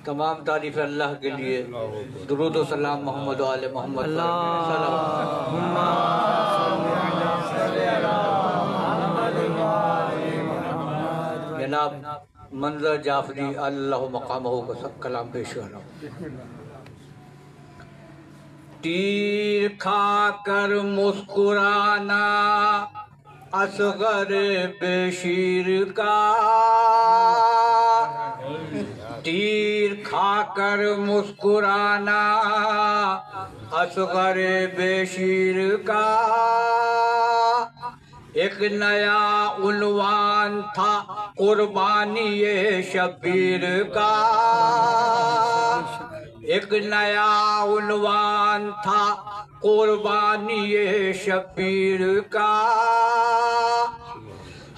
تمام تعریف اللہ کے لیے، درود و سلام محمد و آل محمد جناب منظر جعفری اللہ مقامہ کو سب کلام پیش کر رہا ہوں۔ تیر کھا کر مسکرانا اصغر بشیر کا، تیر کھا کر مسکرانا اصغر بشیر کا، ایک نیا عنوان تھا قربانی شبیر کا، ایک نیا عنوان تھا قربانی شبیر کا،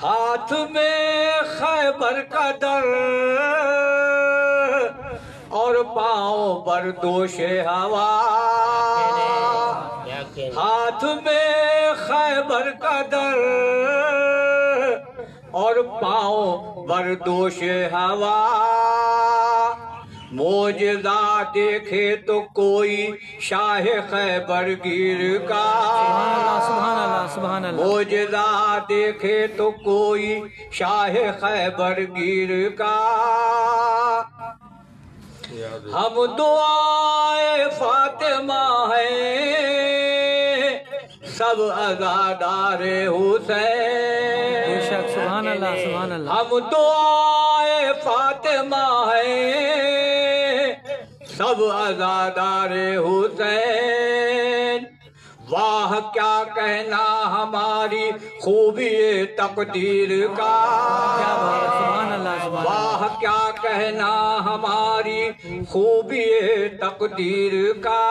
ہاتھ میں خیبر کا در اور پاؤں بردوش ہوا، ہاتھ میں خیبر کا در اور پاؤں بردوش ہوا، معجزہ دیکھے تو کوئی شاہ خیبر گیر کا، معجزہ دیکھے تو کوئی شاہ خیبر گیر کا، ہم دعائے فاطمہ ہیں سب عزادار حسین، سبحان اللہ سبحان اللہ، ہم دعائے فاطمہ ہیں سب عزادار حسین، واہ کیا کہنا ہماری خوبی تقدیر کا، واہ کیا کہنا ہماری خوبی تقدیر کا،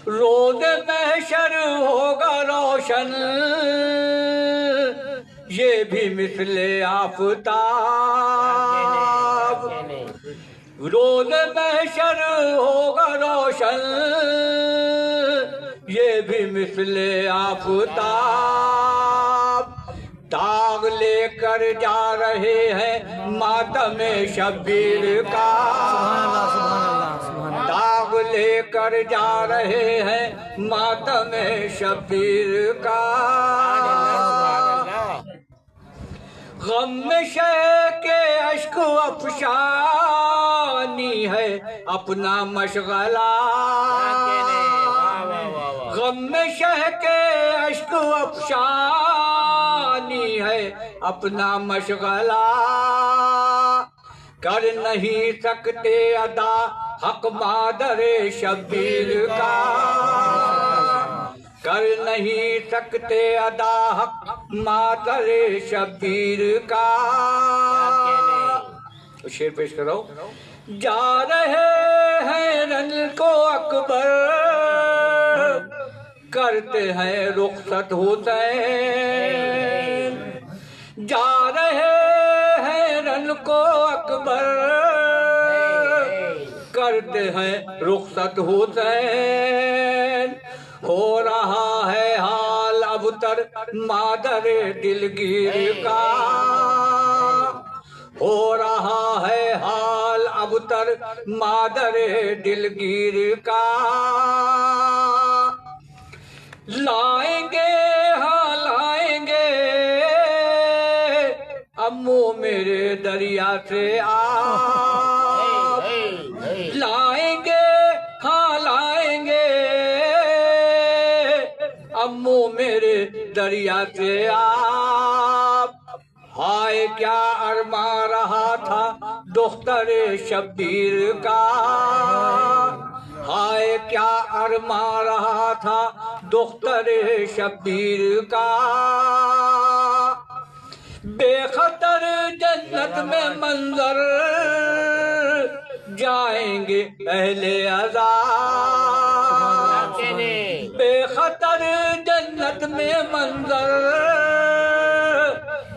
روز محشر ہوگا روشن یہ بھی مثل آفتاب، روز محشر ہوگا روشن یہ بھی مثل آفتاب، داغ لے کر جا رہے ہیں ماتم شبیر کا، داغ لے کر جا رہے ہیں ماتم شبیر کا، غم میں شہ کے اشک افشانی ہے اپنا مشغلہ، غم میں شہ کے اشک افشانی ہے اپنا مشغلہ، کر نہیں سکتے ادا حق مادر شبیر کا، کر نہیں سکتے ادا حق مادر شبیر کا، شعر پیش کرو، جا رہے ہیں رن کو اکبر کرتے ہیں رخصت حسین، جا رہے ہیں رن کو اکبر کرتے ہیں رخصت حسین، ہو رہا ہے حال ابتر مادر دلگیر کا، ہو رہا ہے حال ابتر مادر دلگیر کا، لائیں گے ہاں لائیں گے امو میرے دریا سے آب، لائیں گے ہاں لائیں گے امو میرے دریا سے آب، ہائے کیا ارما رہا تھا دختر شبیر کا، ہائے کیا ارما رہا تھا دختر شبیر کا، بے خطر جنت میں منظر جائیں گے اہل عذاب، بے خطر جنت میں منظر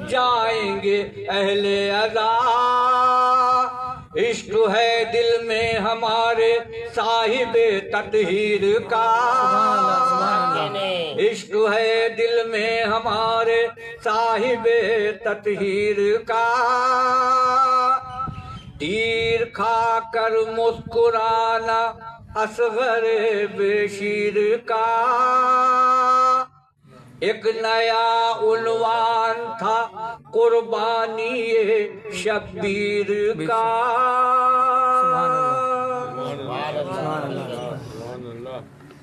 جائیں گے اہل عذاب، عشق ہے دل میں ہمارے صاحب تطہیر کا، عشق ہے دل میں ہمارے صاحب تطہیر کا، تیر کھا کر مسکرانا اصغر بے شیر کا، ایک نیا عنوان تھا قربانی شبیر کا۔